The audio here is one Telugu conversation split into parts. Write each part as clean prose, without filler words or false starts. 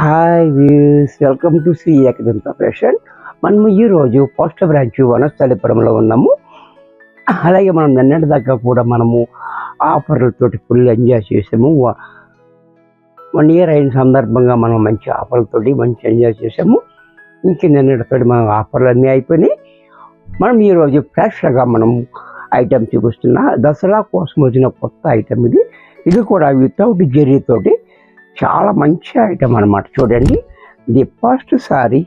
Hi views, welcome to Shri Ekadanta fashion. మనము ఈరోజు ఫస్ట్ బ్రాంచ్ వనస్థలిపురంలో ఉన్నాము. అలాగే మనం నిన్నటి దాకా కూడా మనము ఆఫర్లతోటి ఫుల్ ఎంజాయ్ చేసాము. 1 year అయిన సందర్భంగా మనం మంచి ఆఫర్లతోటి మంచి ఎంజాయ్ చేసాము. ఇంక నిన్నటితోటి మనం ఆఫర్లు అన్నీ అయిపోయినాయి. మనం ఈరోజు ఫ్రెష్గా మనం ఐటమ్ చూపిస్తున్నా. దసరా కోసం వచ్చిన కొత్త ఐటమ్ ఇది కూడా వితౌట్ జెర్రీతోటి చాలా మంచి ఐటమ్ అన్నమాట. చూడండి, ది ఫస్ట్ సారీ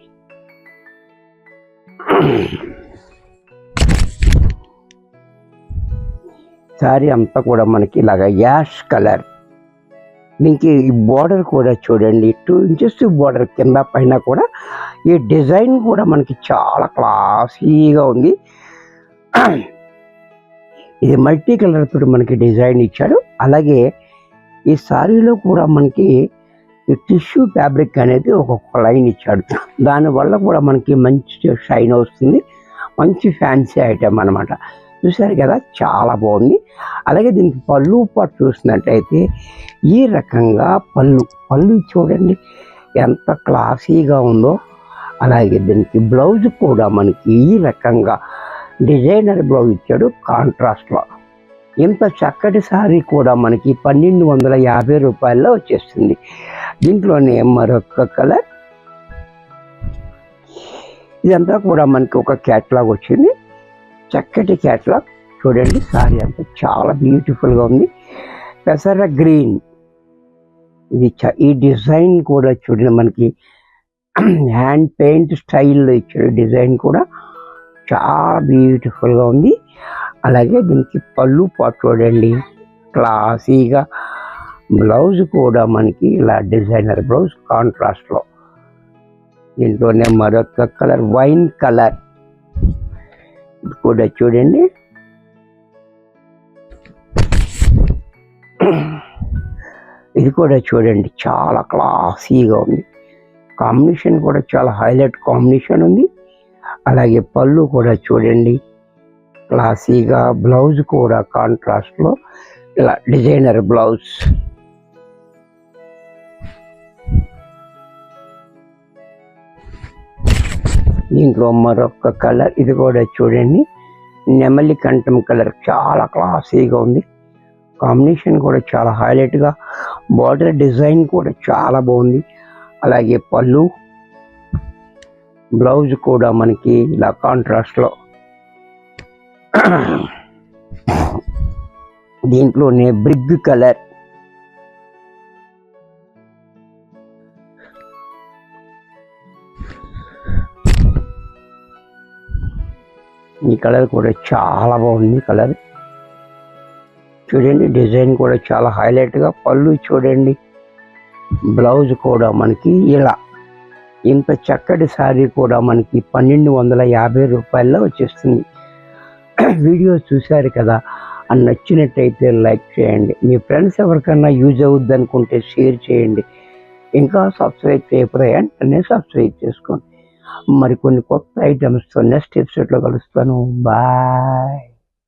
అంతా కూడా మనకి ఇలాగా యాష్ కలర్. దీనికి ఈ బార్డర్ కూడా చూడండి, 2 inches బార్డర్ కింద పైన కూడా. ఈ డిజైన్ కూడా మనకి చాలా క్లాసీగా ఉంది. ఇది మల్టీ కలర్ తోటి మనకి డిజైన్ ఇచ్చాడు. అలాగే ఈ సారీలో కూడా మనకి ఈ టిష్యూ ఫ్యాబ్రిక్ అనేది ఒక లైన్ ఇచ్చాడు. దానివల్ల కూడా మనకి మంచి షైన్ వస్తుంది. మంచి ఫ్యాన్సీ ఐటమ్ అనమాట. చూసారు కదా, చాలా బాగుంది. అలాగే దీనికి పళ్ళు పాటు చూసినట్టయితే ఈ రకంగా పళ్ళు చూడండి ఎంత క్లాసీగా ఉందో. అలాగే దీనికి బ్లౌజ్ కూడా మనకి ఈ రకంగా డిజైనర్ బ్లౌజ్ ఇచ్చాడు కాంట్రాస్ట్లో. ఇంత చక్కటి సారీ కూడా మనకి 1250 రూపాయల్లో వచ్చేస్తుంది. దీంట్లోనే మరొక కలర్. ఇదంతా కూడా మనకి ఒక క్యాట్లాగ్ వచ్చింది, చక్కటి క్యాట్లాగ్. చూడండి, సారీ అంతా చాలా బ్యూటిఫుల్గా ఉంది. పెసర గ్రీన్ ఇది. ఈ డిజైన్ కూడా చూడండి మనకి హ్యాండ్ పెయింట్ స్టైల్లో ఇచ్చాడు. డిజైన్ కూడా చాలా బ్యూటిఫుల్గా ఉంది. అలాగే దీనికి పళ్ళు పాటు చూడండి క్లాసీగా. బ్లౌజ్ కూడా మనకి ఇలా డిజైనర్ బ్లౌజ్ కాంట్రాస్ట్లో. దీంట్లోనే మరొక కలర్ వైన్ కలర్. ఇది కూడా చూడండి, ఇది కూడా చూడండి చాలా క్లాసీగా ఉంది. కాంబినేషన్ కూడా చాలా హైలైట్ కాంబినేషన్ ఉంది. అలాగే పళ్ళు కూడా చూడండి క్లాసీగా. బ్లౌజ్ కూడా కాంట్రాస్ట్లో ఇలా డిజైనర్ బ్లౌజ్. దీంట్లో మరొక కలర్. ఇది కూడా చూడండి నెమలి కంఠం కలర్. చాలా క్లాసీగా ఉంది. కాంబినేషన్ కూడా చాలా హైలైట్గా. బార్డర్ డిజైన్ కూడా చాలా బాగుంది. అలాగే పళ్ళు, బ్లౌజ్ కూడా మనకి ఇలా కాంట్రాస్ట్లో. దీంట్లోనే బ్రిగ్ కలర్. ఈ కలర్ కూడా చాలా బాగుంది. కలర్ చూడండి, డిజైన్ కూడా చాలా హైలైట్గా. పళ్ళు చూడండి, బ్లౌజ్ కూడా మనకి ఇలా. ఇంత చక్కటి శారీ కూడా మనకి 1250 రూపాయల్లో వచ్చేస్తుంది. వీడియో చూశారు కదా, అని నచ్చినట్టయితే లైక్ చేయండి. మీ ఫ్రెండ్స్ ఎవరికైనా యూజ్ అవుద్ది అనుకుంటే షేర్ చేయండి. ఇంకా సబ్స్క్రైబ్ చేయకపోతే వెంటనే సబ్స్క్రైబ్ చేసుకోండి. మరికొన్ని కొత్త ఐటమ్స్తో నెక్స్ట్ ఎపిసోడ్లో కలుస్తాను. బాయ్.